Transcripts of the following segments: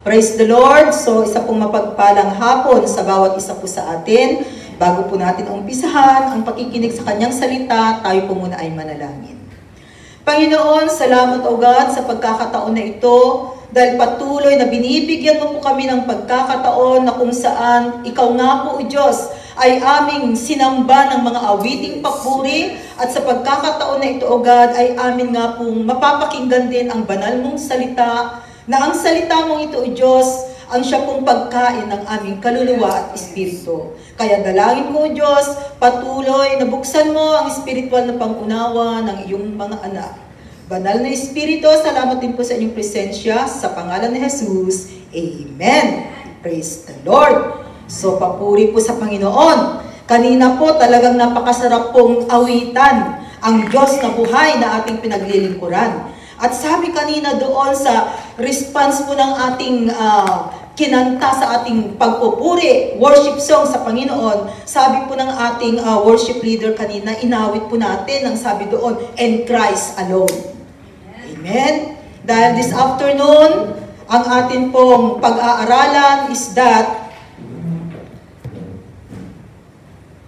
Praise the Lord! So, isa pong mapagpalang hapon sa bawat isa po sa atin. Bago po natin umpisahan ang pakikinig sa kanyang salita, tayo po muna ay manalangin. Panginoon, salamat o God sa pagkakataon na ito dahil patuloy na binibigyan mo po kami ng pagkakataon na kung saan ikaw nga po o Diyos ay aming sinamba ng mga awiting papuri at sa pagkakataon na ito o God ay amin nga pong mapapakinggan din ang banal mong salita na ang salita mong ito o Diyos ang siya pong pagkain ng aming kaluluwa at espiritu. Kaya dalangin ko, Diyos, patuloy na buksan mo ang espiritual na pangunawa ng iyong mga anak. Banal na Espiritu, salamat din po sa inyong presensya sa pangalan ni Jesus. Amen. Praise the Lord. So, papuri po sa Panginoon. Kanina po talagang napakasarap pong awitan ang Diyos na buhay na ating pinaglilingkuran. At sabi kanina doon sa response po ng ating kinanta sa ating pagpupuri, worship song sa Panginoon, sabi po ng ating worship leader kanina, inawit po natin ang sabi doon, and Christ alone. Amen? Dahil this afternoon, ang atin pong pag-aaralan is that,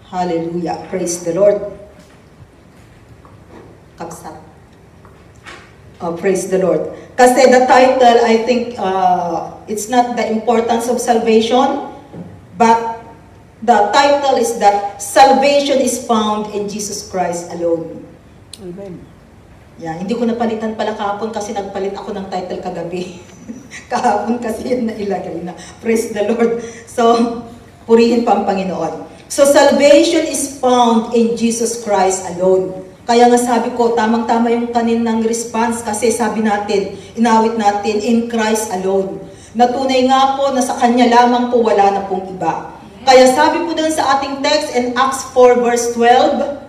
hallelujah, praise the Lord. Kapsat. Praise the Lord. Kasi the title, I think, it's not the importance of salvation, but the title is that salvation is found in Jesus Christ alone. Amen. Yeah, hindi ko napalitan pala kahapon kasi nagpalit ako ng title kagabi. Kahapon kasi yun nailagay na. Praise the Lord. So, purihin pa ang Panginoon. So, salvation is found in Jesus Christ alone. Kaya nga sabi ko, tamang-tama yung kaninang response kasi sabi natin, inawit natin, in Christ alone. Natunay nga po na sa Kanya lamang po wala na pong iba. Kaya sabi po dun sa ating text in Acts 4 verse 12,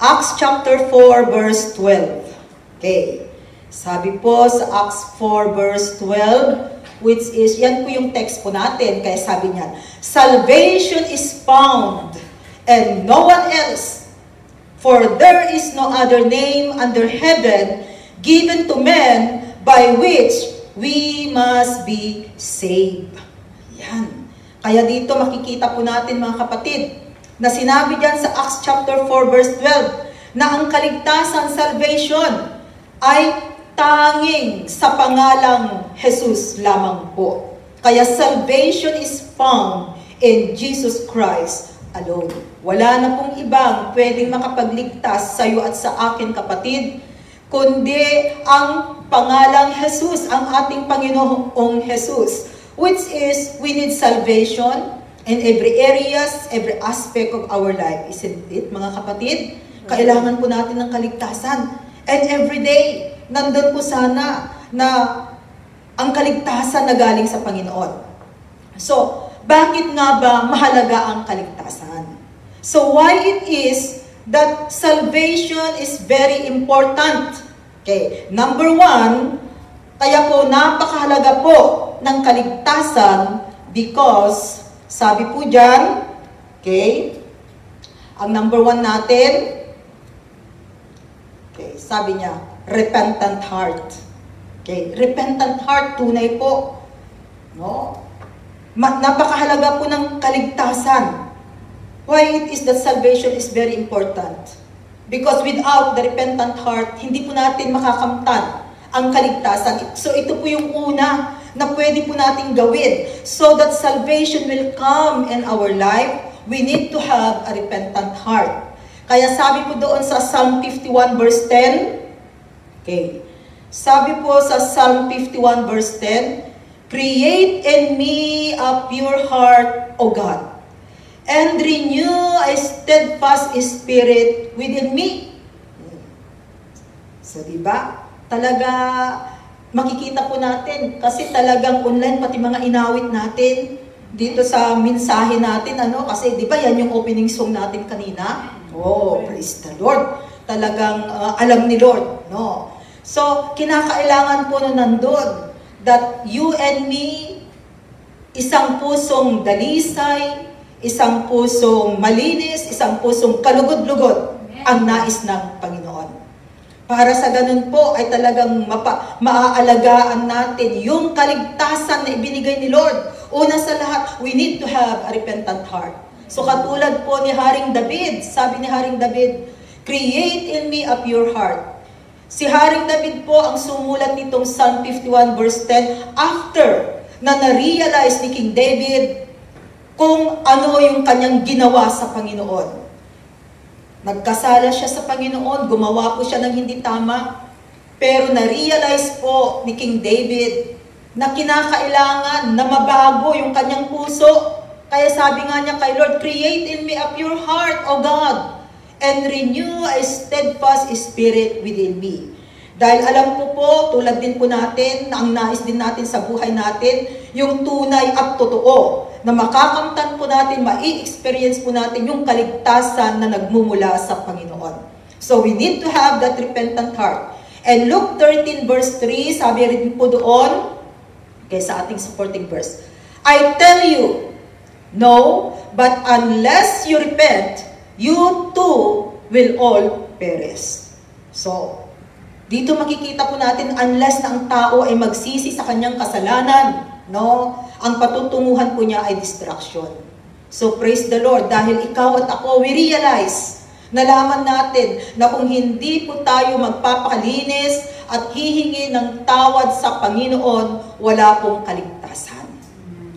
Acts chapter 4 verse 12. Okay. Sabi po sa Acts 4 verse 12, which is, yan po yung text po natin, kaya sabi niya, salvation is found and no one else. For there is no other name under heaven given to men by which we must be saved. Yan. Kaya dito makikita po natin mga kapatid, na sinabi dyan sa Acts chapter 4 verse 12, na ang kaligtasan, salvation, ay tanging sa pangalang Jesus lamang po. Kaya salvation is found in Jesus Christ alone. Wala na pong ibang pwedeng makapagligtas sa iyo at sa akin, kapatid, kundi ang pangalang Jesus, ang ating Panginoong Jesus, which is, we need salvation in every areas, every aspect of our life. Isn't it, mga kapatid? Kailangan po natin ng kaligtasan. And every day, nandun po sana na ang kaligtasan na galing sa Panginoon. So, bakit nga ba mahalaga ang kaligtasan? So why it is that salvation is very important? Okay, number one, kaya po napakahalaga po ng kaligtasan because, sabi po dyan, okay, ang number one natin, okay, sabi niya, repentant heart. Okay, repentant heart, tunay po. No? Napakahalaga po ng kaligtasan. Why it is that salvation is very important? Because without the repentant heart, hindi po natin makakamtan ang kaligtasan. So ito po yung una na pwede po natin gawin. So that salvation will come in our life, we need to have a repentant heart. Kaya sabi po doon sa Psalm 51 verse 10, okay, sabi po sa Psalm 51 verse 10, create in me a pure heart, O God, and renew a steadfast spirit within me. So, diba? Talaga, makikita po natin, kasi talagang online, pati mga inawit natin, dito sa mensahe natin, kasi diba yan yung opening song natin kanina? Oh, praise the Lord. Talagang alam ni Lord, no? So, kinakailangan po na nandun, that you and me, isang pusong dalisay, isang pusong malinis, isang pusong kalugod-lugod ang nais ng Panginoon. Para sa ganun po ay talagang maaalagaan natin yung kaligtasan na ibinigay ni Lord. Una sa lahat, we need to have a repentant heart. So katulad po ni Haring David, sabi ni Haring David, create in me a pure heart. Si Haring David po ang sumulat nitong Psalm 51 verse 10 after na na-realize ni King David kung ano yung kanyang ginawa sa Panginoon. Nagkasala siya sa Panginoon, gumawa po siya ng hindi tama, pero na-realize po ni King David na kinakailangan na mabago yung kanyang puso. Kaya sabi nga niya kay Lord, create in me a pure heart, O God, and renew a steadfast spirit within me. Dahil alam ko po, tulad din po natin, na ang nais din natin sa buhay natin, yung tunay at totoo, na makakamtan po natin, mai-experience po natin yung kaligtasan na nagmumula sa Panginoon. So we need to have that repentant heart. And Luke 13 verse 3, sabi rin po doon, okay, sa ating supporting verse, I tell you, no, but unless you repent, you too will all perish. So, dito makikita po natin, unless na ang tao ay magsisi sa kanyang kasalanan, no, ang patutunguhan po niya ay destruction. So praise the Lord, dahil ikaw at ako, we realize, nalaman natin na kung hindi po tayo magpapakalinis at hihingi ng tawad sa Panginoon, wala pong kaligtasan.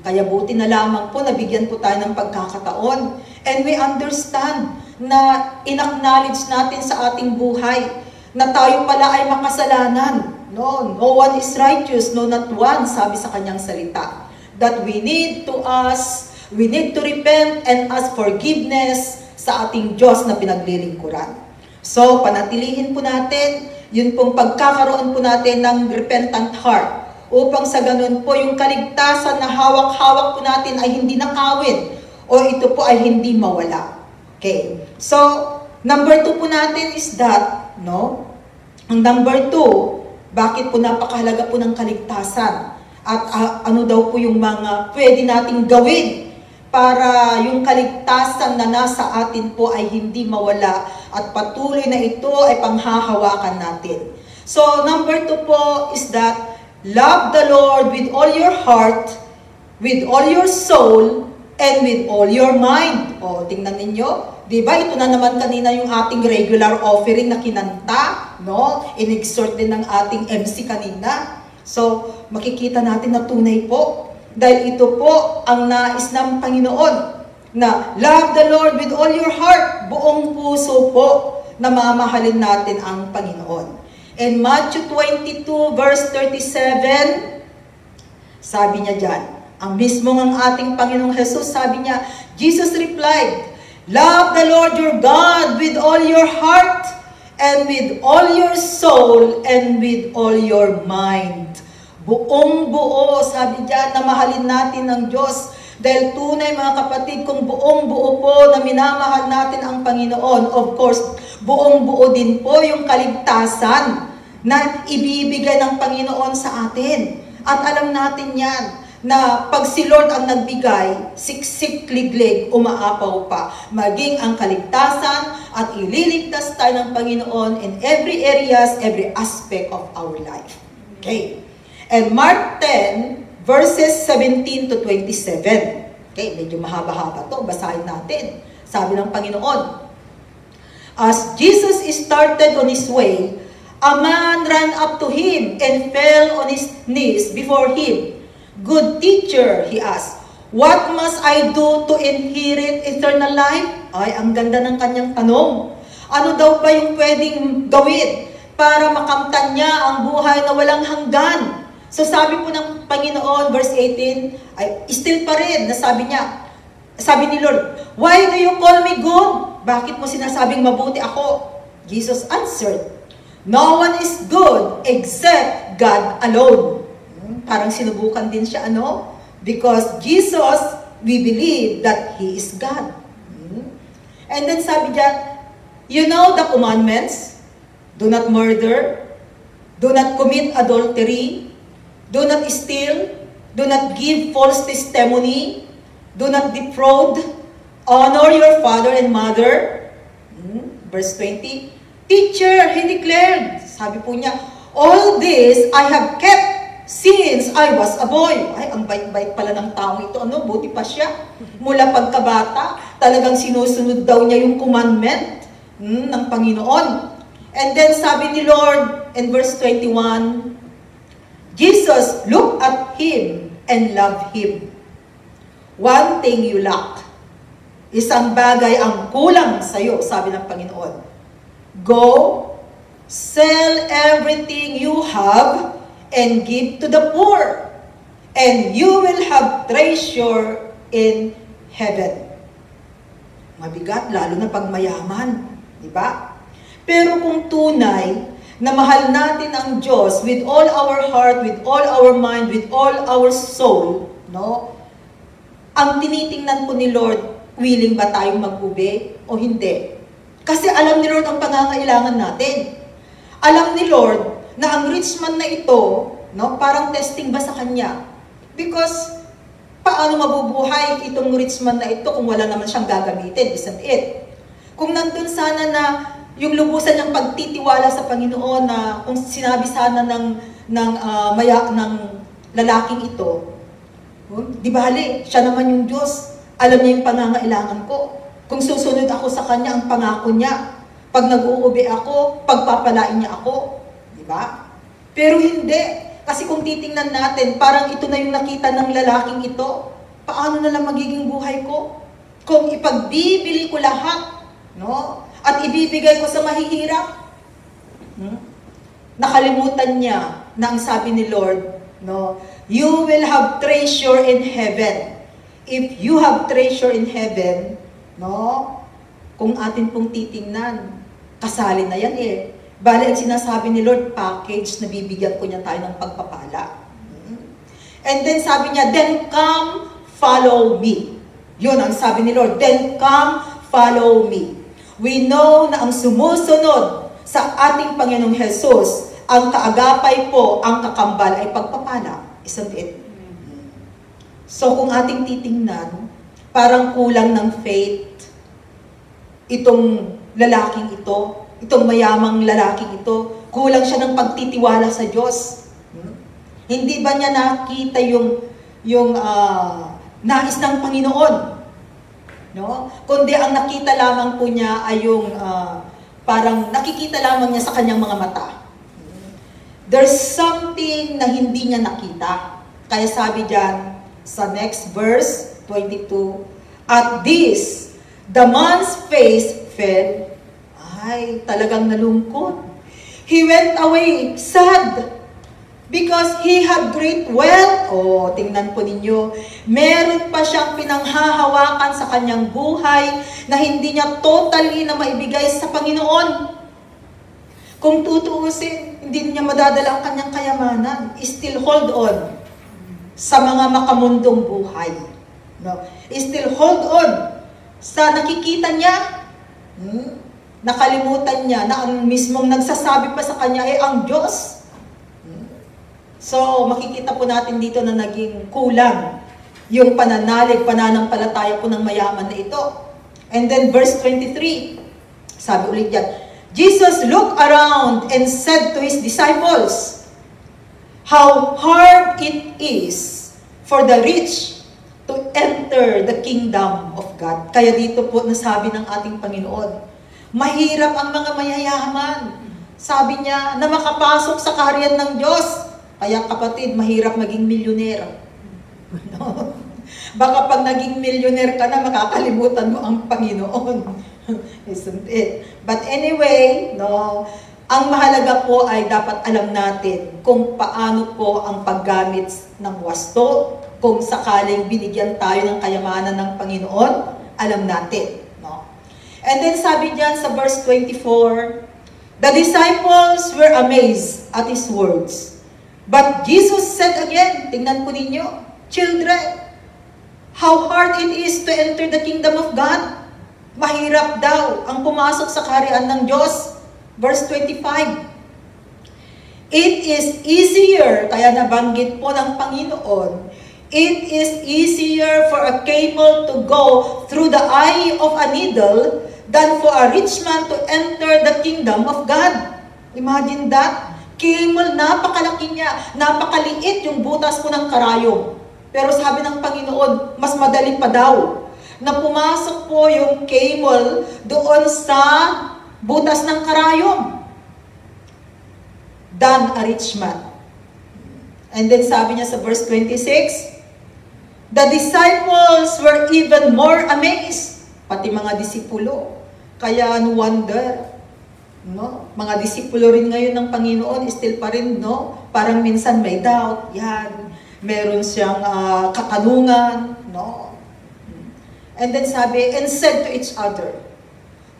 Kaya buti na lamang po, nabigyan po tayo ng pagkakataon. And we understand na in-acknowledge natin sa ating buhay na tayo pala ay makasalanan. No one is righteous, no not one, sabi sa kanyang salita. That we need to repent and ask forgiveness sa ating Diyos na pinaglilingkuran. So, panatilihin po natin, yun pong pagkakaroon po natin ng repentant heart, upang sa ganun po yung kaligtasan na hawak-hawak po natin ay hindi nakawin, o ito po ay hindi mawala. Okay, so, number 2 po natin is that, no? Ang number 2, bakit po napakahalaga po ng kaligtasan? At ano daw po yung mga pwede nating gawin para yung kaligtasan na nasa atin po ay hindi mawala at patuloy na ito ay panghahawakan natin. So, number 2 po is that love the Lord with all your heart, with all your soul, and with all your mind. O, tingnan ninyo. Diba, ito na naman kanina yung ating regular offering na kinanta, no? In-exhort din ng ating MC kanina. So, makikita natin na tunay po. Dahil ito po ang nais ng Panginoon. Na love the Lord with all your heart. Buong puso po na mamahalin natin ang Panginoon. In Matthew 22 verse 37, sabi niya dyan, ang mismong ang ating Panginoong Jesus, sabi niya, Jesus replied, love the Lord your God with all your heart, and with all your soul, and with all your mind. Buong buo, sabi diyan, na mahalin natin ang Diyos. Dahil tunay mga kapatid, kung buong buo po na minamahal natin ang Panginoon, of course, buong buo din po yung kaligtasan na ibibigay ng Panginoon sa atin. At alam natin yan, na pag si Lord ang nagbigay, siksik, liglig, umaapaw pa. Maging ang kaligtasan at ililigtas tayo ng Panginoon in every areas, every aspect of our life. Okay. And Mark 10, verses 17 to 27. Okay, medyo mahaba-haba to. Basahin natin. Sabi ng Panginoon, as Jesus started on his way, a man ran up to him and fell on his knees before him. Good teacher, he asked, what must I do to inherit eternal life? Ay, ang ganda ng kanyang tanong. Ano daw ba yung pwedeng gawin para makamtan niya ang buhay na walang hanggan? So sabi po ng Panginoon, verse 18, ay still pa rin, nasabi niya, sabi ni Lord, why do you call me good? Bakit mo sinasabing mabuti ako? Jesus answered, no one is good except God alone. Parang sinubukan din siya, ano? Because Jesus, we believe that He is God. And then sabi niya, you know the commandments? Do not murder, do not commit adultery, do not steal, do not give false testimony, do not defraud, honor your father and mother. Verse 20, teacher, he declared, Sabi po niya, all this I have kept since I was a boy. Ay, ang bait-bait pala ng taong ito. Ano, buti pa siya. Mula pagkabata, talagang sinusunod daw niya yung commandment ng Panginoon. And then sabi ni Lord in verse 21, Jesus looked at him and loved him. One thing you lack. Isang bagay ang kulang sa'yo, sabi ng Panginoon. Go, sell everything you have, and give to the poor, and you will have treasure in heaven. Mabigat, lalo na pag mayaman, di ba? Pero kung tunay na mahal natin ang Diyos with all our heart, with all our mind, with all our soul, no? Ang tinitingnan po ni Lord, willing ba tayong mag-obey o hindi? Kasi alam ni Lord ang pangangailangan natin. Alam ni Lord na ang rich man na ito, no, parang testing ba sa kanya? Because paano mabubuhay itong rich man na ito kung wala naman siyang gagamitin, isn't it? Kung nandun sana na yung lubusan niyang pagtitiwala sa Panginoon na kung sinabi sana ng lalaking ito, di bali, siya naman yung Diyos. Alam niya yung pangangailangan ko. Kung susunod ako sa Kanya, ang pangako niya. Pag nag-uubi ako, pagpapalain niya ako. Di ba? Pero hindi. Kasi kung titingnan natin, parang ito na yung nakita ng lalaking ito. Paano na lang magiging buhay ko? Kung ipagbibili ko lahat, no? At ibibigay ko sa mahihirap. Nakalimutan niya na ang sabi ni Lord, no? You will have treasure in heaven. If you have treasure in heaven, no? Kung atin pong titingnan, kasali na yan eh. Bali, ang sinasabi ni Lord, package na bibigyan ko niya tayo ng pagpapala. And then sabi niya, then come, follow me. Yun ang sabi ni Lord, then come, follow me. We know na ang sumusunod sa ating Panginoong Jesus, ang kaagapay po, ang kakambal ay pagpapala. Isn't it? So kung ating titingnan, parang kulang ng faith itong lalaking ito, itong mayamang lalaking ito, kulang siya ng pagtitiwala sa Diyos. Hindi ba niya nakita yung nais ng Panginoon? No? Kundi ang nakita lamang po niya ay yung parang nakikita lamang niya sa kanyang mga mata. There's something na hindi niya nakita. Kaya sabi diyan sa next verse, 22, at this, the man's face fell. Ay, talagang nalungkot. He went away sad because he had great wealth. Oh, tingnan po ninyo. Meron pa siyang pinanghahawakan sa kanyang buhay na hindi niya totally na maibigay sa Panginoon. Kung tutuusin, hindi niya madadala ang kanyang kayamanan. Still hold on sa mga makamundong buhay. No? Still hold on sa nakikita niya. Nakalimutan niya na ang mismong nagsasabi pa sa kanya ay ang Diyos. So, makikita po natin dito na naging kulang yung pananalig, pananampalataya po ng mayaman na ito. And then verse 23, sabi ulit yan, Jesus looked around and said to His disciples, how hard it is for the rich to enter the kingdom of God. Kaya dito po nasabi ng ating Panginoon, mahirap ang mga mayayaman. Sabi niya na makapasok sa kaharian ng Diyos. Kaya kapatid, mahirap maging milyonero. No? Baka pag naging milyonero ka na, makakalimutan mo ang Panginoon. Isn't it? But anyway, no, ang mahalaga po ay dapat alam natin kung paano po ang paggamit ng wasto. Kung sakaling binigyan tayo ng kayamanan ng Panginoon, alam natin. No? And then sabi diyan sa verse 24, the disciples were amazed at His words. But Jesus said again, tingnan po ninyo, children, how hard it is to enter the kingdom of God. Mahirap daw ang pumasok sa kaharian ng Diyos. Verse 25. It is easier, kaya nabanggit po ng Panginoon, it is easier for a camel to go through the eye of a needle than for a rich man to enter the kingdom of God. Imagine that. Camel, napakalaki niya. Napakaliit yung butas po ng karayom. Pero sabi ng Panginoon, mas madali pa daw na pumasok po yung camel doon sa butas ng karayom than a rich man. And then sabi niya sa verse 26, the disciples were even more amazed. Pati mga disipulo. Kaya no wonder, no? Mga disipulo rin ngayon ng Panginoon, still pa rin, no? Parang minsan may doubt, yan. Meron siyang katanungan, no? And then sabi, and said to each other,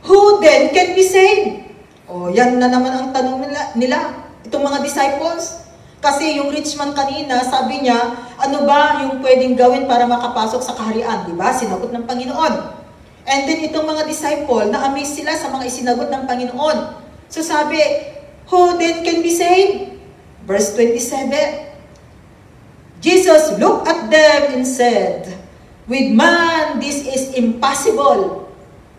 who then can be saved? O, yan na naman ang tanong nila, itong mga disciples. Kasi yung rich man kanina, sabi niya, ano ba yung pwedeng gawin para makapasok sa kaharian? Diba? Sinagot ng Panginoon. And then itong mga disciple, na-amaze sila sa mga isinagot ng Panginoon. So sabi, who then can be saved? Verse 27, Jesus looked at them and said, with man this is impossible,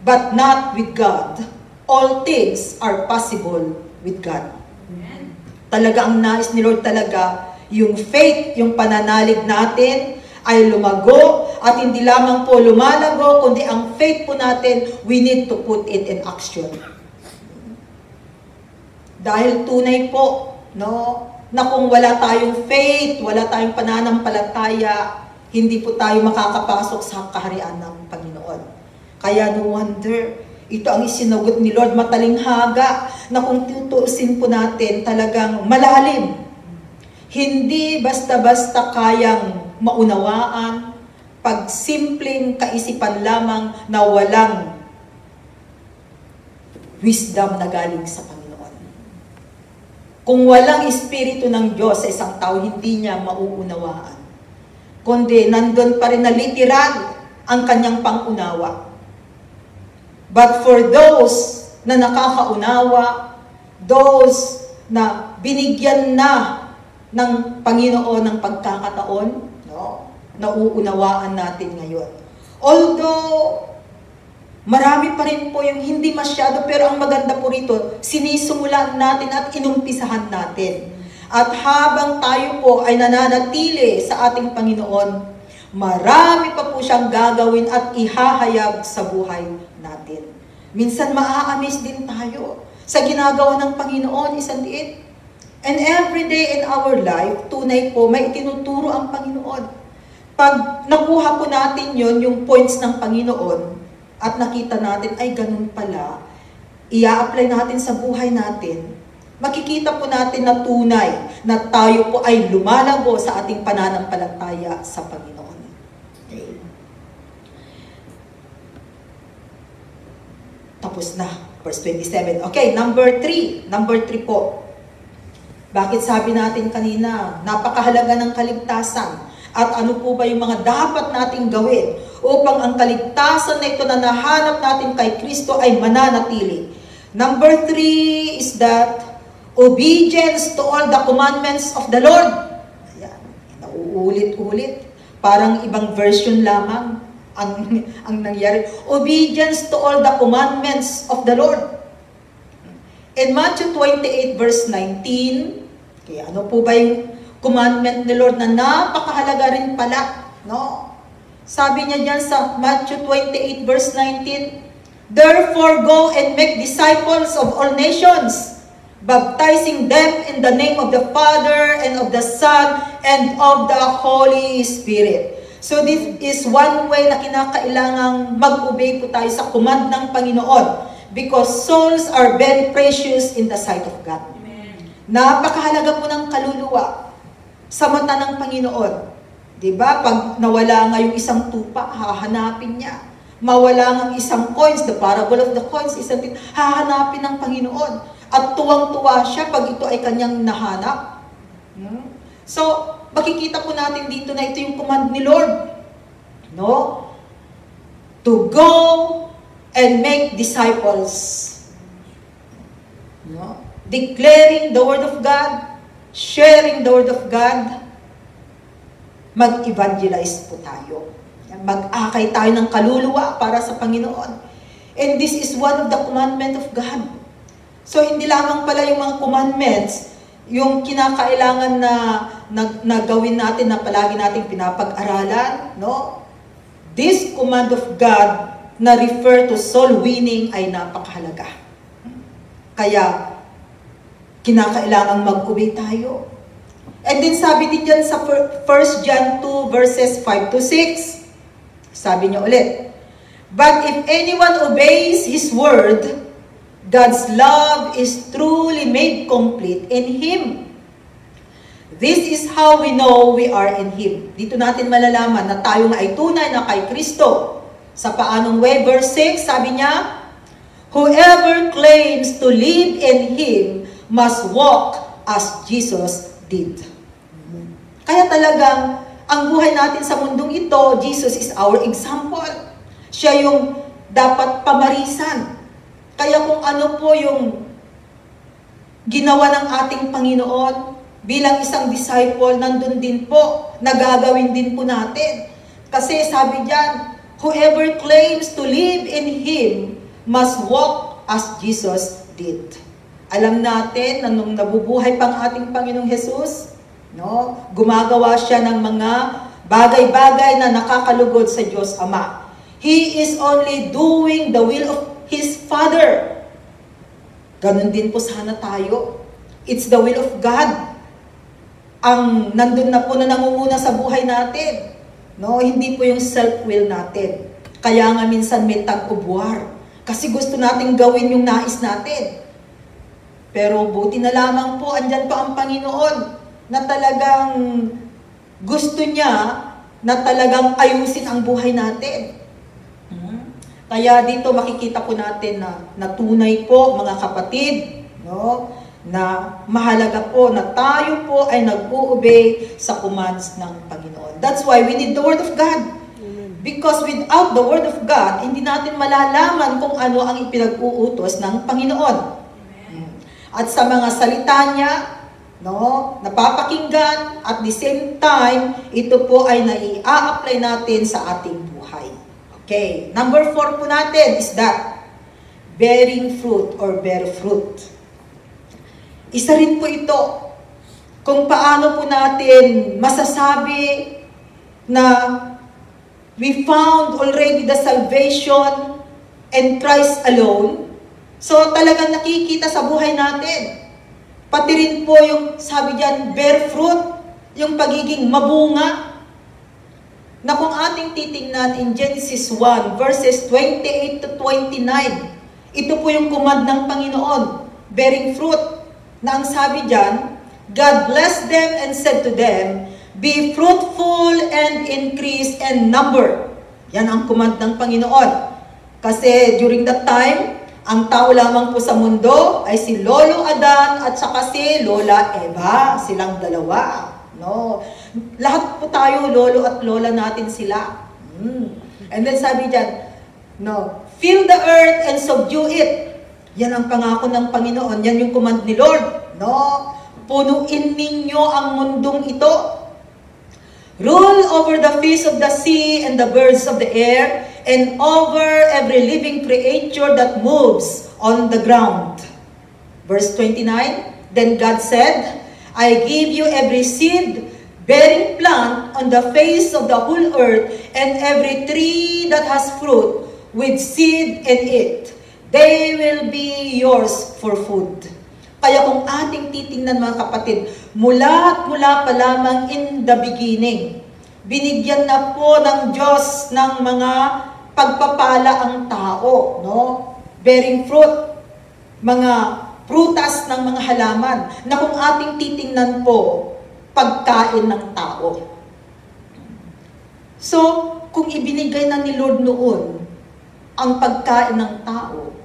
but not with God. All things are possible with God. Amen. Talaga ang nais ni Lord talaga, yung faith, yung pananalig natin, ay lumago, at hindi lamang po lumalago, kundi ang faith po natin, we need to put it in action. Dahil tunay po, no, na kung wala tayong faith, wala tayong pananampalataya, hindi po tayo makakapasok sa kaharian ng Panginoon. Kaya no wonder, ito ang isinagot ni Lord, matalinghaga, na kung tutuusin po natin talagang malalim. Hindi basta-basta kayang maunawaan, pag simpleng kaisipan lamang na walang wisdom na galing sa Panginoon. Kung walang Espiritu ng Diyos sa isang tao, hindi niya mauunawaan. Kundi nandun pa rin na literal ang kanyang pangunawa. But for those na nakakaunawa, those na binigyan na ng Panginoon ng pagkakataon, no, nauunawaan natin ngayon. Although, marami pa rin po yung hindi masyado, pero ang maganda po rito, sinisimulan natin at inumpisahan natin. At habang tayo po ay nananatili sa ating Panginoon, marami pa po siyang gagawin at ihahayag sa buhay natin. Minsan maa-amaze din tayo sa ginagawa ng Panginoon, isn't it? And every day in our life, tunay po, may itinuturo ang Panginoon. Pag nakuha po natin yon, yung points ng Panginoon, at nakita natin, ay ganun pala, ia-apply natin sa buhay natin, makikita po natin na tunay na tayo po ay lumalago sa ating pananampalataya sa Panginoon. Okay. Tapos na, verse 27. Okay, number 3 po. Bakit sabi natin kanina, napakahalaga ng kaligtasan? At ano po ba yung mga dapat nating gawin upang ang kaligtasan na ito na nahanap natin kay Kristo ay mananatili? Number 3 is that obedience to all the commandments of the Lord. Ayan, nauulit-ulit. Parang ibang version lamang ang nangyari. Obedience to all the commandments of the Lord. In Matthew 28 verse 19, kaya ano po ba yung commandment ni Lord na napakahalaga rin pala, no? Sabi niya diyan sa Matthew 28 verse 19, therefore go and make disciples of all nations, baptizing them in the name of the Father and of the Son and of the Holy Spirit. So this is one way na kinakailangang mag-obey po tayo sa command ng Panginoon, because souls are very precious in the sight of God. Napakahalaga po ng kaluluwa sa mata ng Panginoon. Diba? Pag nawala nga yung isang tupa, hahanapin niya. Mawala nga isang coins, the parable of the coins, isang hahanapin ng Panginoon. At tuwang-tuwa siya pag ito ay kanyang nahanap. So, makikita po natin dito na ito yung command ni Lord. No? To go and make disciples. No? Declaring the Word of God, sharing the Word of God, mag-evangelize po tayo. Mag-akay tayo ng kaluluwa para sa Panginoon. And this is one of the commandment of God. So, hindi lamang pala yung mga commandments, yung kinakailangan na gawin natin, na palagi nating pinapag-aralan, no? This command of God na refer to soul winning ay napakahalaga. Kaya, kinakailangan mag-obey tayo. And then sabi din dyan sa 1 John 2 verses 5 to 6, sabi niya ulit, "But if anyone obeys His word, God's love is truly made complete in Him. This is how we know we are in Him." Dito natin malalaman na tayo nga ay tunay na kay Kristo. Sa paanong way? Verse 6, sabi niya, "Whoever claims to live in Him must walk as Jesus did." Kaya talagang, ang buhay natin sa mundong ito, Jesus is our example. Siya yung dapat pamarisan. Kaya kung ano po yung ginawa ng ating Panginoon, bilang isang disciple, nandun din po, nagagawin din po natin. Kasi sabi diyan, whoever claims to live in Him must walk as Jesus did. Alam natin na nung nabubuhay pang ating Panginoong Jesus, no, gumagawa siya ng mga bagay-bagay na nakakalugod sa Diyos Ama. He is only doing the will of His Father. Ganun din po sana tayo. It's the will of God. Ang nandun na po na nangunguna sa buhay natin. No, hindi po yung self-will natin. Kaya nga minsan may tag-ubuar. Kasi gusto nating gawin yung nais natin. Pero buti na lamang po, andyan pa ang Panginoon na talagang gusto niya na talagang ayusin ang buhay natin. Kaya dito makikita po natin na tunay po, mga kapatid, no, na mahalaga po na tayo po ay nag-obey sa commands ng Panginoon. That's why we need the Word of God. Because without the Word of God, hindi natin malalaman kung ano ang ipinag-uutos ng Panginoon. At sa mga salita niya, no, napapakinggan, at the same time, ito po ay nai-a-apply natin sa ating buhay. Okay, number 4 po natin is that, bearing fruit or bear fruit. Isa rin po ito, kung paano po natin masasabi na we found already the salvation and Christ alone. So talagang nakikita sa buhay natin. Pati rin po yung sabi diyan, bear fruit, yung pagiging mabunga. Na kung ating titingnan in Genesis 1 verses 28 to 29, ito po yung command ng Panginoon, bearing fruit. Na ang sabi diyan, God blessed them and said to them, "Be fruitful and increase in number." Yan ang command ng Panginoon. Kasi during that time, ang tao lamang po sa mundo ay si Lolo Adan at saka si Lola Eva. Silang dalawa. No? Lahat po tayo, lolo at lola natin sila. And then sabi diyan, no, fill the earth and subdue it. Yan ang pangako ng Panginoon. Yan yung command ni Lord. No? Punuin ninyo ang mundong ito. Rule over the fish of the sea and the birds of the air, and over every living creature that moves on the ground. Verse 29, then God said, I give you every seed-bearing plant on the face of the whole earth, and every tree that has fruit with seed in it. They will be yours for food. Kaya kung ating titingnan mga kapatid, mula pa lamang in the beginning, binigyan na po ng Diyos ng mga pagpapala ang tao, no? Bearing fruit, mga prutas ng mga halaman, na kung ating titingnan po, pagkain ng tao. So, kung ibinigay na ni Lord noon ang pagkain ng tao,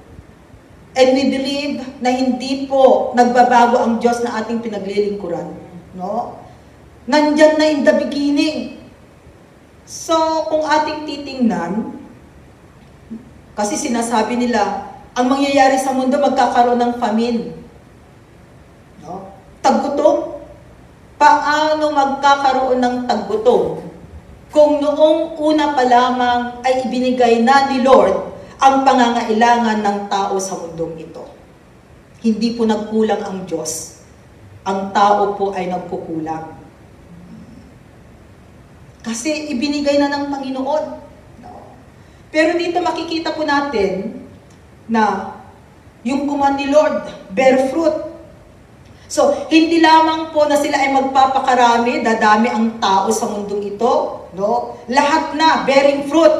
and we believe na hindi po nagbabago ang Diyos na ating pinaglilingkuran, no? Nandyan na in the beginning. So, kung ating titingnan, kasi sinasabi nila, ang mangyayari sa mundo, magkakaroon ng famine. No? Taggutom. Paano magkakaroon ng taggutom? Kung noong una pa lamang ay ibinigay na ni Lord ang pangangailangan ng tao sa mundong ito. Hindi po nagkulang ang Diyos. Ang tao po ay nagkukulang. Kasi ibinigay na ng Panginoon. Pero dito makikita po natin na yung command ni Lord, bear fruit. So, hindi lamang po na sila ay magpapakarami, dadami ang tao sa mundong ito. No? Lahat na, bearing fruit.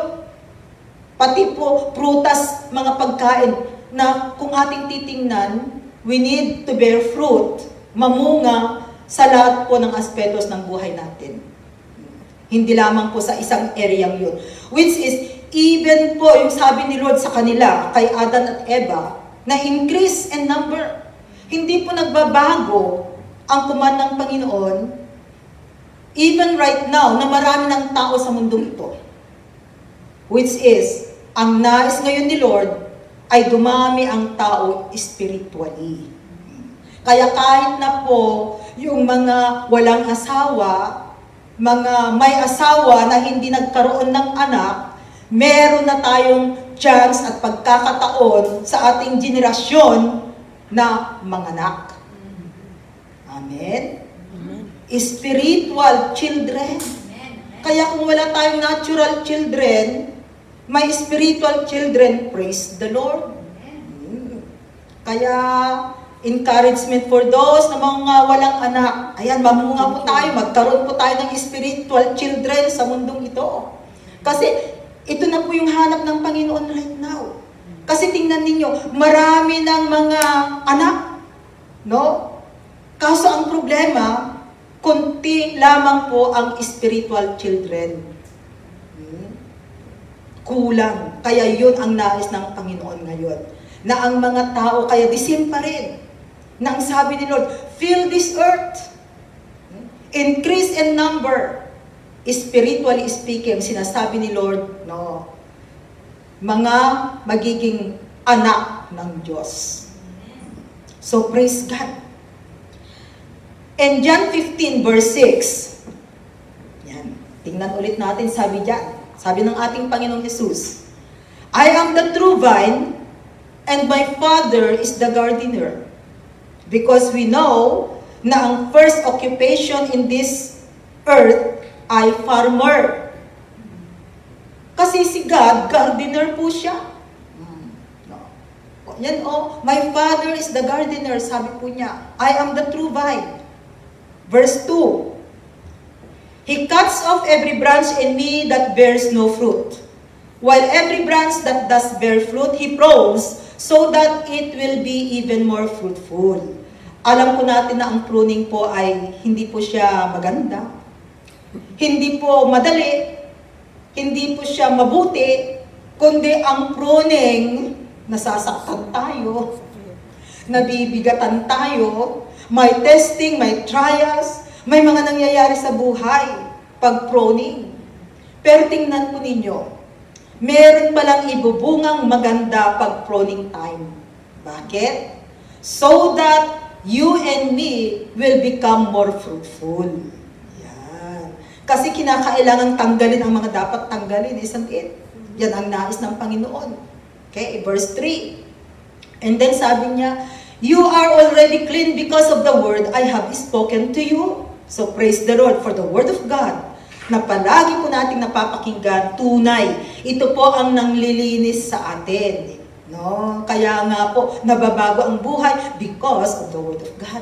Pati po, prutas, mga pagkain, na kung ating titingnan, we need to bear fruit, mamunga sa lahat po ng aspetos ng buhay natin. Hindi lamang po sa isang area yun. Which is, even po yung sabi ni Lord sa kanila, kay Adan at Eva, na increase in number. Hindi po nagbabago ang command ng Panginoon, even right now, na marami ng tao sa mundong ito. Which is, ang nais ngayon ni Lord, ay dumami ang tao spiritually. Kaya kahit na po yung mga walang asawa, mga may asawa na hindi nagkaroon ng anak, meron na tayong chance at pagkakataon sa ating generasyon na manganak. Amen? Spiritual children. Kaya kung wala tayong natural children, may spiritual children, praise the Lord. Kaya, encouragement for those na mga walang anak. Ayan, mamunga po tayo, magkaroon po tayo ng spiritual children sa mundong ito. Kasi, ito na po yung hanap ng Panginoon right now. Kasi tingnan ninyo, marami ng mga anak, no? Kaso ang problema, konti lamang po ang spiritual children. Kulang. Kaya yun ang nais ng Panginoon ngayon. Na ang mga tao, kaya disim pa rin. Na ang sabi ni Lord, fill this earth. Increase in number. Spiritually speaking, sinasabi ni Lord, no, mga magiging anak ng Diyos. So, praise God. And John 15 verse 6. Yan. Tingnan ulit natin, sabi diyan. Sabi ng ating Panginoong Jesus, I am the true vine, and my Father is the gardener. Because we know na ang first occupation in this earth ay farmer. Kasi si God, gardener po siya. Yan my Father is the gardener, sabi po niya, I am the true vine. Verse 2, He cuts off every branch in me that bears no fruit, while every branch that does bear fruit, He prunes, so that it will be even more fruitful. Alam po natin na ang pruning po ay hindi po siya maganda, hindi po madali, hindi po siya mabuti, kundi ang pruning, nasasaktan tayo, nabibigatan tayo, may testing, may trials, may mga nangyayari sa buhay pag pruning. Pero tingnan po ninyo, meron palang ibubungang maganda pag pruning time. Bakit? So that you and me will become more fruitful. Yan. Kasi kinakailangan tanggalin ang mga dapat tanggalin, isn't it? Yan ang nais ng Panginoon. Okay, verse 3. And then sabi niya, you are already clean because of the word I have spoken to you. So praise the Lord for the word of God na palagi po nating napapakinggan, tunay. Ito po ang nanglilinis sa atin. No? Kaya nga po, nababago ang buhay because of the word of God.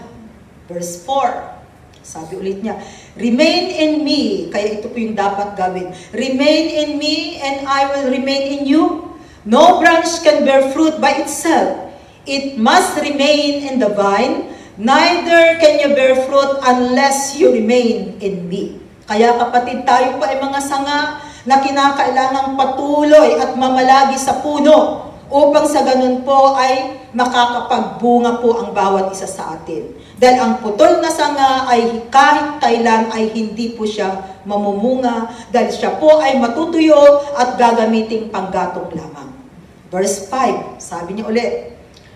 Verse 4, sabi ulit niya, remain in me. Kaya ito po yung dapat gawin. Remain in me and I will remain in you. No branch can bear fruit by itself. It must remain in the vine. Neither can you bear fruit unless you remain in me. Kaya kapatid, tayo po ay mga sanga na kinakailangang patuloy at mamalagi sa puno upang sa ganun po ay makakapagbunga po ang bawat isa sa atin. Dahil ang putol na sanga ay kahit kailan ay hindi po siya mamumunga dahil siya po ay matutuyo at gagamiting panggatong lamang. Verse 5, sabi niya ulit,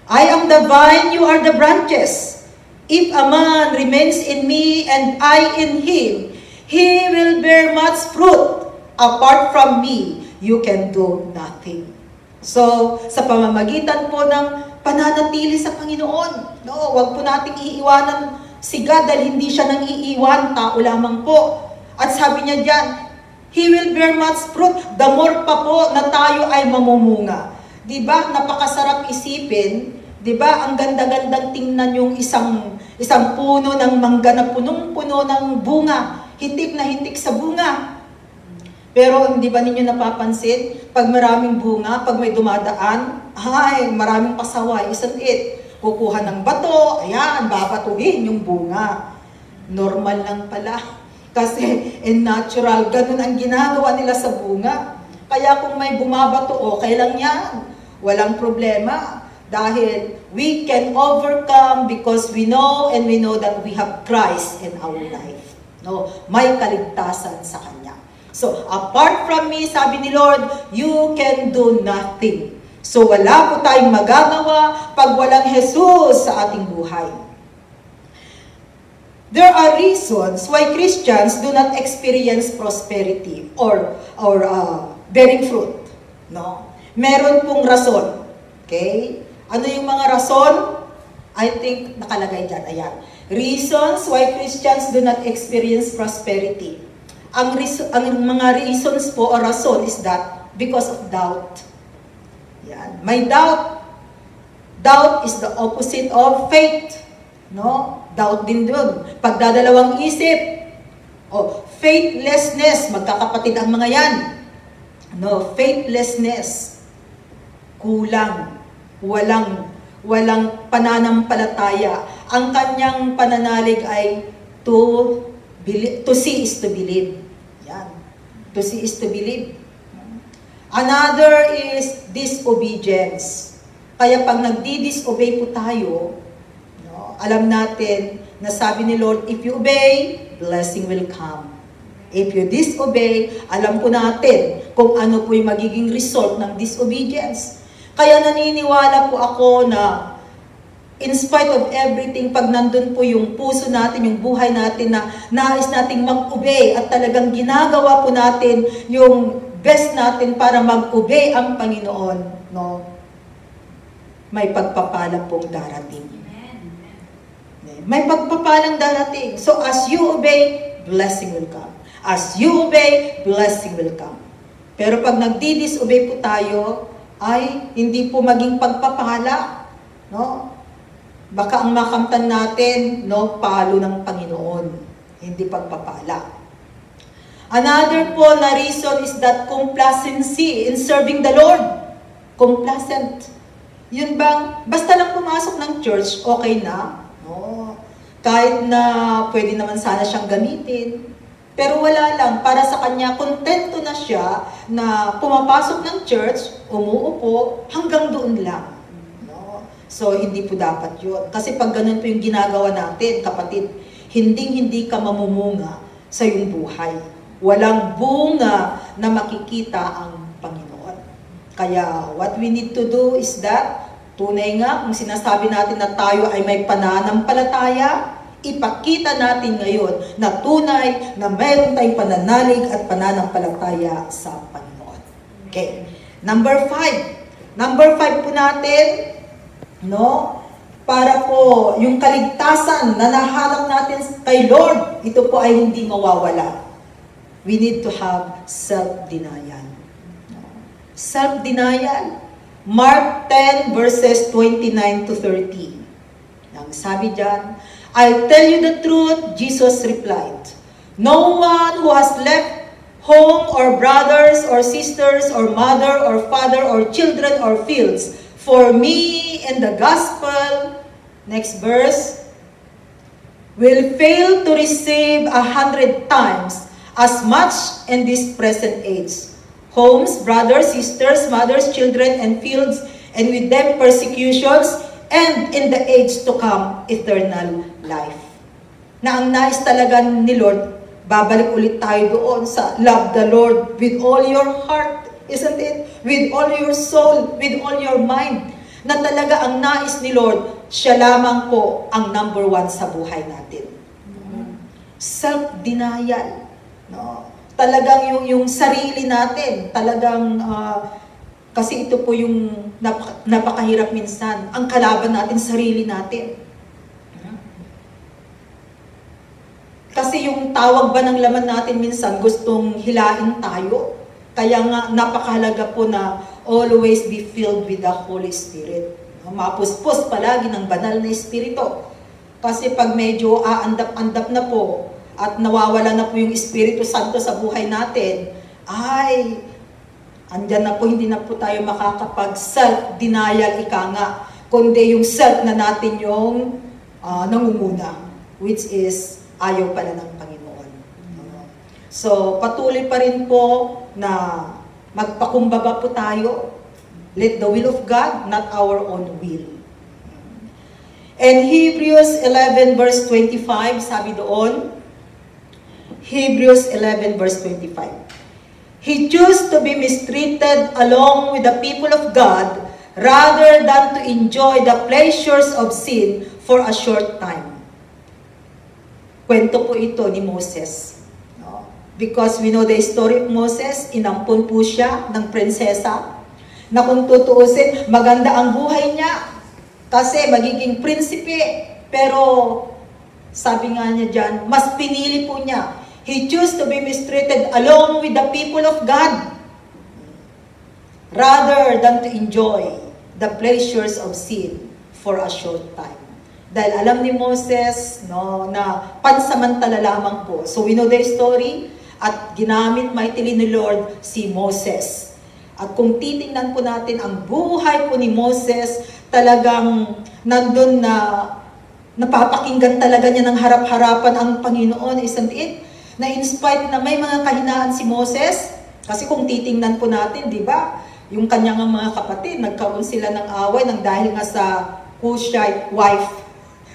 I am the vine, you are the branches. If a man remains in me and I in him, he will bear much fruit. Apart from me, you can do nothing. So, sa pamamagitan po ng pananatili sa Panginoon. No, wag po nating iiwanan si God dahil hindi siya nang iiwan, tao lamang po. At sabi niya diyan, He will bear much fruit. The more pa po na tayo ay mamumunga. 'Di ba? Napakasarap isipin, 'di ba? Ang ganda-gandang tingnan yung isang puno ng mangga na punong-puno ng bunga, hitik na hitik sa bunga. Pero hindi ba ninyo napapansin, pag maraming bunga, pag may dumadaan, ay, maraming pasaway, isn't it? Kukuha ng bato, ayan, babatuhin yung bunga. Normal lang pala. Kasi in natural, ganun ang ginagawa nila sa bunga. Kaya kung may bumabato, okay lang yan. Walang problema. Dahil we can overcome because we know and we know that we have Christ in our life. No, may kaligtasan sa Kanya. So, apart from me, sabi ni Lord, you can do nothing. So, wala po tayong magagawa pag walang Jesus sa ating buhay. There are reasons why Christians do not experience prosperity or bearing fruit. No? Meron pong rason. Okay? Ano yung mga rason? I think nakalagay dyan. Ayan. Reasons why Christians do not experience prosperity. Ang mga reasons po o rason is that because of doubt. Yan. May doubt. Doubt is the opposite of faith. No? Doubt din doon. Pagdadalawang isip. O, faithlessness. Magkakapatid ang mga yan. No, faithlessness. Kulang. Walang pananampalataya. Ang kanyang pananalig ay to see is to believe. Yan. To see is to believe. Another is disobedience. Kaya pag nagdi-disobey po tayo, no, alam natin na sabi ni Lord, if you obey, blessing will come. If you disobey, alam po natin kung ano po yung magiging result ng disobedience. Kaya naniniwala po ako na in spite of everything, pag nandun po yung puso natin, yung buhay natin na nais nating mag-obey at talagang ginagawa po natin yung best natin para mag-obey ang Panginoon, no? May pagpapala pong darating. May pagpapalang darating. So as you obey, blessing will come. As you obey, blessing will come. Pero pag nagdi-disobey po tayo, ay hindi po maging pagpapala, no? Baka ang makamtan natin, no, palo ng Panginoon, hindi pagpapala. Another po na reason is that complacency in serving the Lord. Complacent. Yun bang, basta lang pumasok ng church, okay na. No? Kahit na pwede naman sana siyang gamitin. Pero wala lang, para sa kanya, kontento na siya na pumapasok ng church, umuupo, hanggang doon lang. So, hindi po dapat yun. Kasi pag ganun po yung ginagawa natin, kapatid, hindi ka mamumunga sa iyong buhay. Walang bunga na makikita ang Panginoon. Kaya, what we need to do is that, tunay nga, kung sinasabi natin na tayo ay may pananampalataya, ipakita natin ngayon na tunay na mayroon tayong pananalig at pananampalataya sa Panginoon. Okay. Number 5. Number 5 po natin, no? Para po yung kaligtasan na nahanap natin kay Lord, ito po ay hindi mawawala. We need to have self-denial. Self-denial. Mark 10 verses 29 to 30. Ang sabi diyan, I tell you the truth, Jesus replied. No one who has left home or brothers or sisters or mother or father or children or fields for me in the gospel, next verse, will fail to receive 100 times as much in this present age. Homes, brothers, sisters, mothers, children, and fields, and with them persecutions, and in the age to come, eternal life. Na ang nais talaga ni Lord, babalik ulit tayo doon sa love the Lord with all your heart, isn't it? With all your soul, with all your mind. Na talaga ang nais ni Lord, siya lamang po ang number 1 sa buhay natin. Self-denial. No? Talagang yung sarili natin, talagang Kasi ito po yung napakahirap minsan. Ang kalaban natin, sarili natin. Kasi yung tawag ba ng laman natin minsan, gustong hilain tayo. Kaya nga, napakahalaga po na always be filled with the Holy Spirit. Mapuspos palagi ng banal na Espiritu. Kasi pag medyo aandap-andap na po, at nawawala na po yung Espiritu Santo sa buhay natin, ay, andyan na po, hindi na po tayo makakapag self-denial, ika nga, kundi yung self na natin yung nangunguna, which is ayaw pala ng Panginoon. So, patuloy pa rin po na magpakumbaga po tayo. Let the will of God, not our own will. And Hebrews 11 verse 25, sabi doon, Hebrews 11 verse 25. He chose to be mistreated along with the people of God rather than to enjoy the pleasures of sin for a short time. Kwento po ito ni Moses. No? Because we know the story of Moses, inampun po siya ng prinsesa na kung tutuusin, maganda ang buhay niya kasi magiging prinsipe. Pero sabi nga niya dyan, mas pinili po niya. He chose to be mistreated along with the people of God rather than to enjoy the pleasures of sin for a short time. Dahil alam ni Moses, no, na pansamantala lamang po. So we know the story at ginamit mightily ni Lord si Moses. At kung titingnan po natin ang buhay po ni Moses, talagang nandun na napapakinggan talaga niya ng harap-harapan ang Panginoon, isn't it? Na in spite na may mga kahinaan si Moses, kasi kung titingnan po natin, di ba, yung kanyang mga kapatid, nagkaroon sila ng away ng dahil nga sa Cushite wife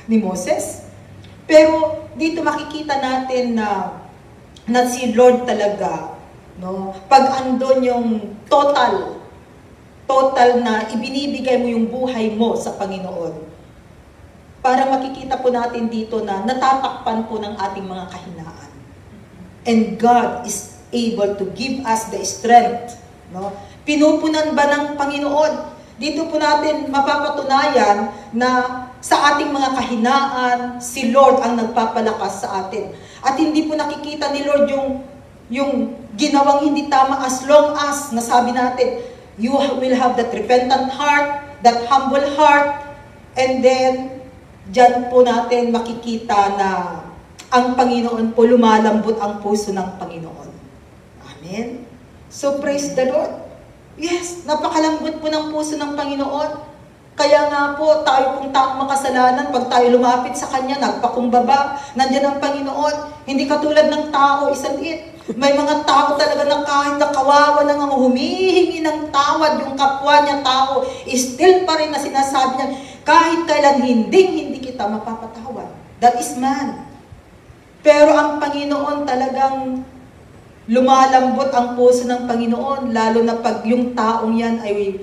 ni Moses. Pero dito makikita natin na si Lord talaga, no, pag andon yung total na ibinibigay mo yung buhay mo sa Panginoon, para makikita po natin dito na natatakpan po ng ating mga kahinaan. And God is able to give us the strength. No? Pinupunan ba ng Panginoon? Dito po natin mapapatunayan na sa ating mga kahinaan, si Lord ang nagpapalakas sa atin. At hindi po nakikita ni Lord yung ginawang hindi tama as long as nasabi natin, you will have that repentant heart, that humble heart, and then dyan po natin makikita na ang Panginoon po, lumalambot ang puso ng Panginoon. Amen? So, praise the Lord. Yes, napakalambot po ng puso ng Panginoon. Kaya nga po, tayo pong taong makasalanan, pag tayo lumapit sa Kanya, nagpakumbaba, nandiyan ang Panginoon. Hindi katulad ng tao, isn't it? May mga tao talaga na kahit nakawawa na nga humihingi ng tawad, yung kapwa niya tao, still pa rin na sinasabi niya, kahit kailan hindi kita mapapatawad. That is man. Pero ang Panginoon talagang lumalambot ang puso ng Panginoon, lalo na pag yung taong yan ay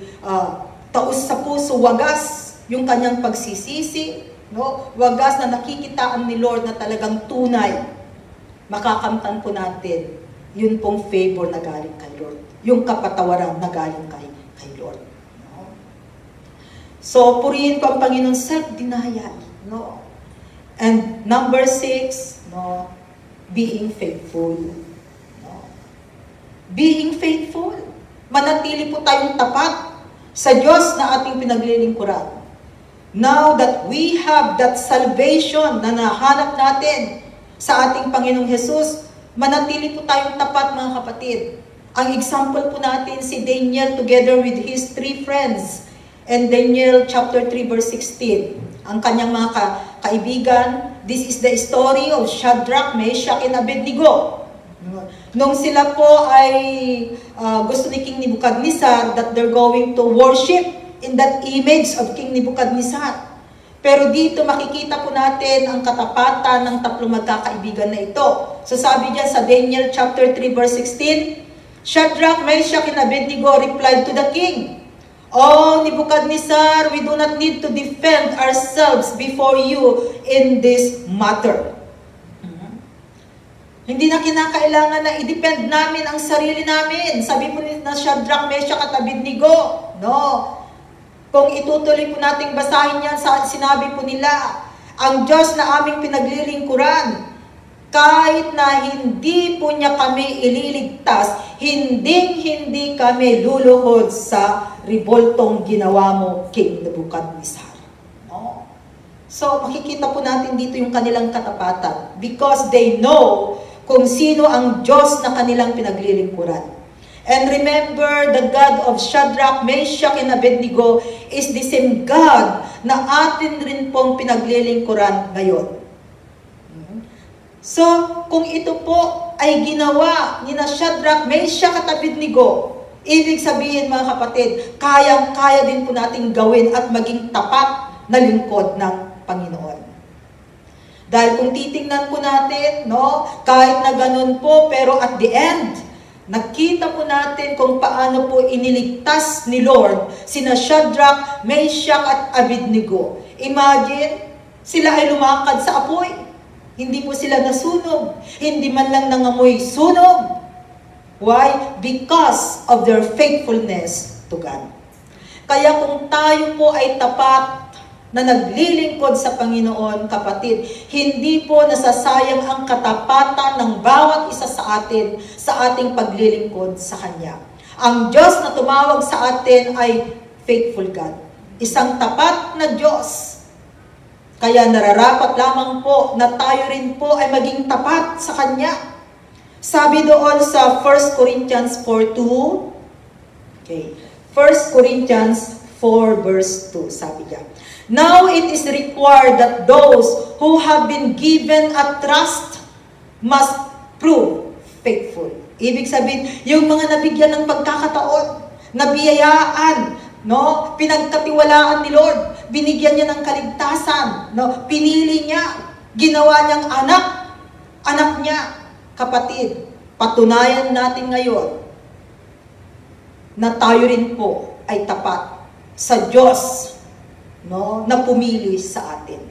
taos sa puso, wagas yung kanyang pagsisisi, no? Wagas na nakikitaan ni Lord na talagang tunay. Makakamtan po natin yun pong favor na galing kay Lord. Yung kapatawaran na galing kay Lord. No? So, purihin ko ang Panginoon, self-denial. No? And number 6, no, being faithful. No? Being faithful. Manatili po tayong tapat sa Diyos na ating pinaglilingkuran. Now that we have that salvation na nahanap natin sa ating Panginoong Jesus, manatili po tayong tapat, mga kapatid. Ang example po natin si Daniel together with his 3 friends. And Daniel chapter 3 verse 16. Ang kanyang mga kaibigan, this is the story of Shadrach, Meshach, and Abednego. Nung sila po ay gusto ni King Nebuchadnezzar that they're going to worship in that image of King Nebuchadnezzar. Pero dito makikita po natin ang katapatan ng tatlong magkakaibigan na ito. So sabi diyan sa Daniel chapter 3 verse 16, Shadrach, Meshach, and Abednego replied to the king, "Oh, Nebuchadnezzar, we do not need to defend ourselves before you in this matter." Hindi na kinakailangan na i-depend namin ang sarili namin. Sabi po ni Shadrach, Meshach at Abednego, no? Kung itutuloy po nating basahin yan, sinabi po nila, ang Diyos na aming pinaglilingkuran, kahit na hindi po niya kami ililigtas, hindi kami luluhod sa revoltong ginawa mo, King Nebuchadnezzar. No? So, makikita po natin dito yung kanilang katapatan because they know kung sino ang Diyos na kanilang pinaglilingkuran. And remember, the God of Shadrach, Meshach, and Abednego is the same God na atin rin pong pinaglilingkuran ngayon. So, kung ito po ay ginawa ni na Shadrach, Meshach, at Abednego, ibig sabihin mga kapatid, kayang-kaya din po nating gawin at maging tapat na lingkod ng Panginoon. Dahil kung titingnan po natin, no, kahit na ganun po, pero at the end, nakita po natin kung paano po iniligtas ni Lord sina Shadrach, Meshach, at Abednego. Imagine, sila ay lumakad sa apoy. Hindi po sila nasunog. Hindi man lang nangamoy sunog. Why? Because of their faithfulness to God. Kaya kung tayo po ay tapat na naglilingkod sa Panginoon, kapatid, hindi po nasasayang ang katapatan ng bawat isa sa atin sa ating paglilingkod sa Kanya. Ang Diyos na tumawag sa atin ay faithful God. Isang tapat na Diyos. Kaya nararapat lamang po na tayo rin po ay maging tapat sa Kanya. Sabi doon sa 1 Corinthians 4:2, okay, 1 Corinthians 4 verse 2, sabi niya, now it is required that those who have been given a trust must prove faithful. Ibig sabihin, yung mga nabigyan ng pagkakataon, nabiyayaan, no, pinagkatiwalaan ni Lord, binigyan niya ng kaligtasan, no, pinili niya, ginawa niyang anak niya, kapatid, patunayan natin ngayon na tayo rin po ay tapat sa Diyos, no, na pumili sa atin.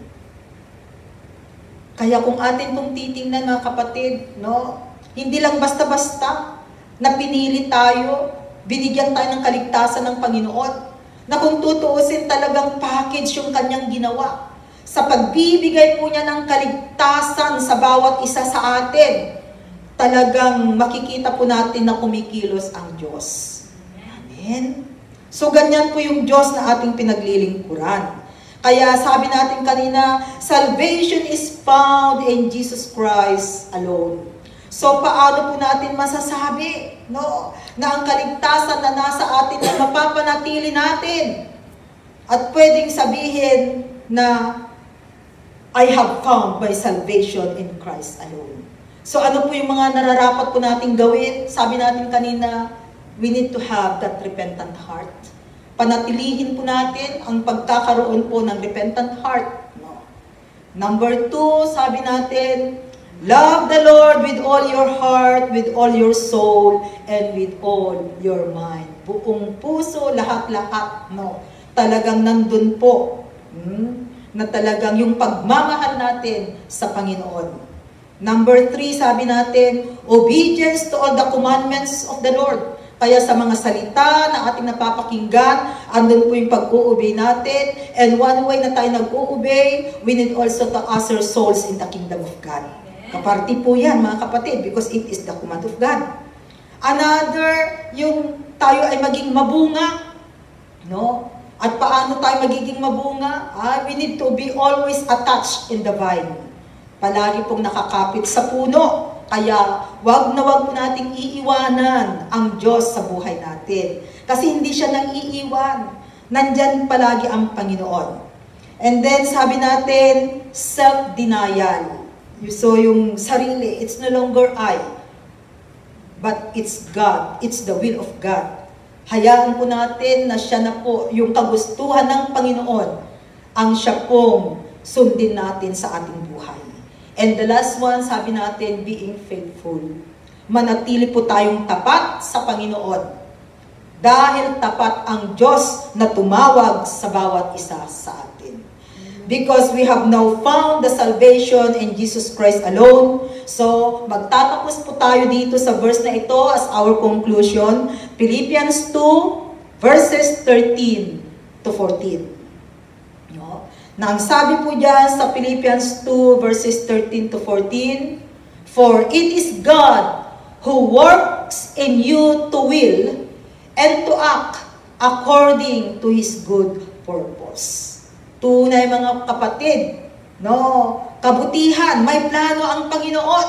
Kaya kung atin pong titingnan mga kapatid, no, hindi lang basta-basta na pinili tayo, binigyan tayo ng kaligtasan ng Panginoon, na kung tutuusin talagang package yung kanyang ginawa. Sa pagbibigay po niya ng kaligtasan sa bawat isa sa atin, talagang makikita po natin na kumikilos ang Diyos. Amen? So, ganyan po yung Diyos na ating pinaglilingkuran. Kaya sabi natin kanina, salvation is found in Jesus Christ alone. So, paano po natin masasabi, no, na ang kaligtasan na nasa atin ay mapapanatili natin? At pwedeng sabihin na, I have found my salvation in Christ alone. So, ano po yung mga nararapat po natin gawin? Sabi natin kanina, we need to have that repentant heart. Panatilihin po natin ang pagkakaroon po ng repentant heart. No. Number 2, sabi natin, love the Lord with all your heart, with all your soul, and with all your mind. Buong puso, lahat-lahat. No. Talagang nandun po. Na talagang yung pagmamahal natin sa Panginoon. Number 3, sabi natin, obedience to all the commandments of the Lord. Kaya sa mga salita na ating napapakinggan, andun po yung pag-o-obey natin. And one way na tayo nag-o-obey, we need also to usher souls in the kingdom of God. Kaparti po yan, mga kapatid, because it is the command of God. Another, yung tayo ay maging mabunga. No? At paano tayo magiging mabunga? We need to be always attached in the vine. Palagi pong nakakapit sa puno. Kaya, wag na wag po nating iiwanan ang Diyos sa buhay natin. Kasi hindi siya nang iiwan. Nandyan palagi ang Panginoon. And then, sabi natin, self-denial. So, yung sarili, it's no longer I. But it's God. It's the will of God. Hayaan po natin na siya na po, yung kagustuhan ng Panginoon, ang siya pong sundin natin sa ating buhay. And the last one, sabi natin, being faithful. Manatili po tayong tapat sa Panginoon. Dahil tapat ang Diyos na tumawag sa bawat isa sa atin. Because we have now found the salvation in Jesus Christ alone. So, magtatapos po tayo dito sa verse na ito as our conclusion. Philippians 2, verses 13 to 14. No? Na ang sabi po dyan sa Philippians 2, verses 13 to 14, "For it is God who works in you to will and to act according to His good purpose." Tunay mga kapatid, no? Kabutihan, may plano ang Panginoon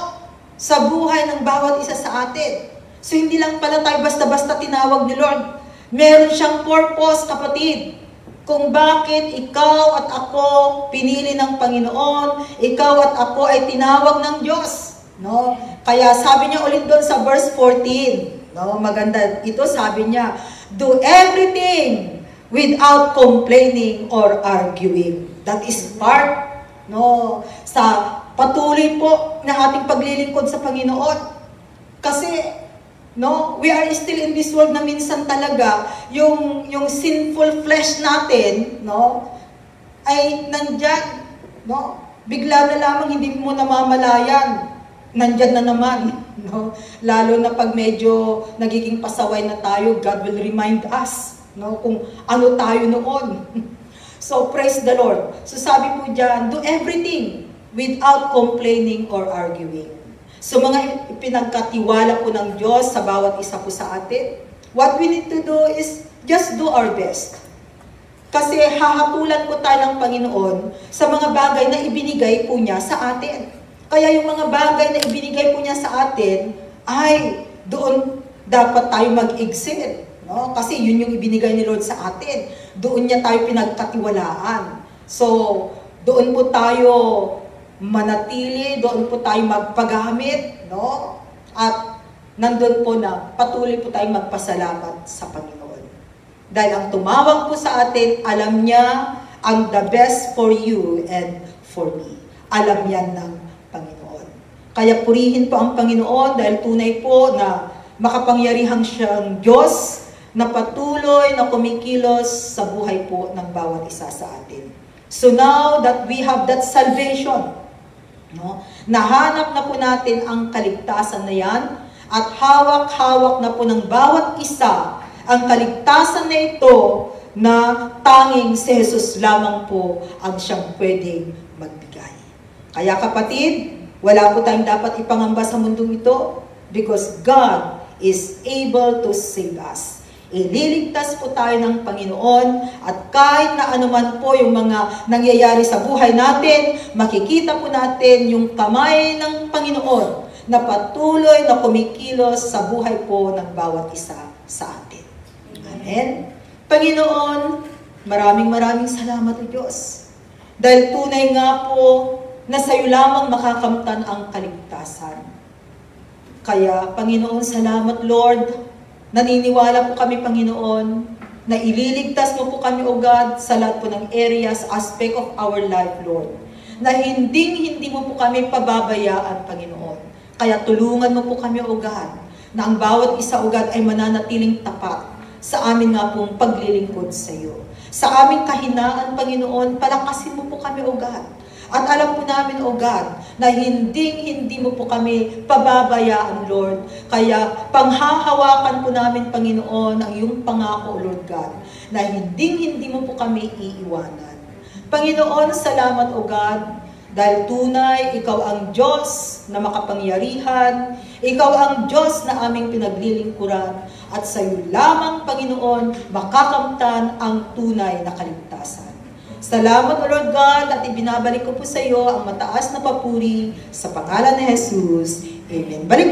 sa buhay ng bawat isa sa atin. So hindi lang pala tayo basta-basta tinawag ni Lord. Meron siyang purpose, kapatid. Kung bakit ikaw at ako pinili ng Panginoon, ikaw at ako ay tinawag ng Diyos. No? Kaya sabi niya ulit doon sa verse 14, no? Maganda ito, sabi niya, "Do everything without complaining or arguing." That is part, no, sa patuloy po na ating paglilingkod sa Panginoon. Kasi, no, we are still in this world na minsan talaga yung sinful flesh natin, no, ay nandyan, no, bigla na lamang hindi mo namamalayan, nandyan na naman, no, lalo na pag medyo nagiging pasaway na tayo, God will remind us, no, kung ano tayo noon. So, praise the Lord. So, sabi po dyan, do everything without complaining or arguing. So, mga pinagkatiwala po ng Diyos sa bawat isa po sa atin, what we need to do is just do our best. Kasi hahatulan po tayo ng Panginoon sa mga bagay na ibinigay po niya sa atin. Kaya yung mga bagay na ibinigay po niya sa atin, ay doon dapat tayo mag-excel. No? Kasi yun yung ibinigay ni Lord sa atin. Doon niya tayo pinagkatiwalaan. So, doon po tayo manatili, doon po tayo magpagamit, no? At nandun po na patuloy po tayong magpasalamat sa Panginoon. Dahil ang tumawag po sa atin, alam niya ang the best for you and for me. Alam yan ng Panginoon. Kaya purihin po ang Panginoon dahil tunay po na makapangyarihang siyang Diyos na patuloy na kumikilos sa buhay po ng bawat isa sa atin. So now that we have that salvation, no, nahanap na po natin ang kaligtasan na yan at hawak-hawak na po ng bawat isa ang kaligtasan na ito na tanging si Jesus lamang po ang siyang pwedeng magbigay. Kaya kapatid, wala po tayong dapat ipangamba sa mundong ito because God is able to save us. Ililigtas po tayo ng Panginoon at kahit na anuman po yung mga nangyayari sa buhay natin, makikita po natin yung kamay ng Panginoon na patuloy na kumikilos sa buhay po ng bawat isa sa atin. Amen? Panginoon, maraming salamat o Diyos. Dahil tunay nga po na sa iyo lamang makakamtan ang kaligtasan. Kaya, Panginoon, salamat Lord. Naniniwala po kami, Panginoon, na ililigtas mo po kami, O God, sa lahat po ng areas, aspect of our life, Lord. Na hindi mo po kami pababayaan, Panginoon. Kaya tulungan mo po kami, O God, na ang bawat isa, O God, ay mananatiling tapat sa amin nga pong paglilingkod sa iyo. Sa aming kahinaan, Panginoon, palakasin mo po kami, O God. At alam po namin, O God, na hindi mo po kami pababayaan, Lord. Kaya panghahawakan po namin, Panginoon, ang iyong pangako, Lord God, na hindi mo po kami iiwanan. Panginoon, salamat, O God, dahil tunay, ikaw ang Diyos na makapangyarihan, ikaw ang Diyos na aming pinaglilingkuran, at sa iyo lamang, Panginoon, makakamtan ang tunay na kaligtasan. Salamat, O Lord God, at ibinabalik ko po sa iyo ang mataas na papuri sa pangalan ni Jesus. Amen. Balik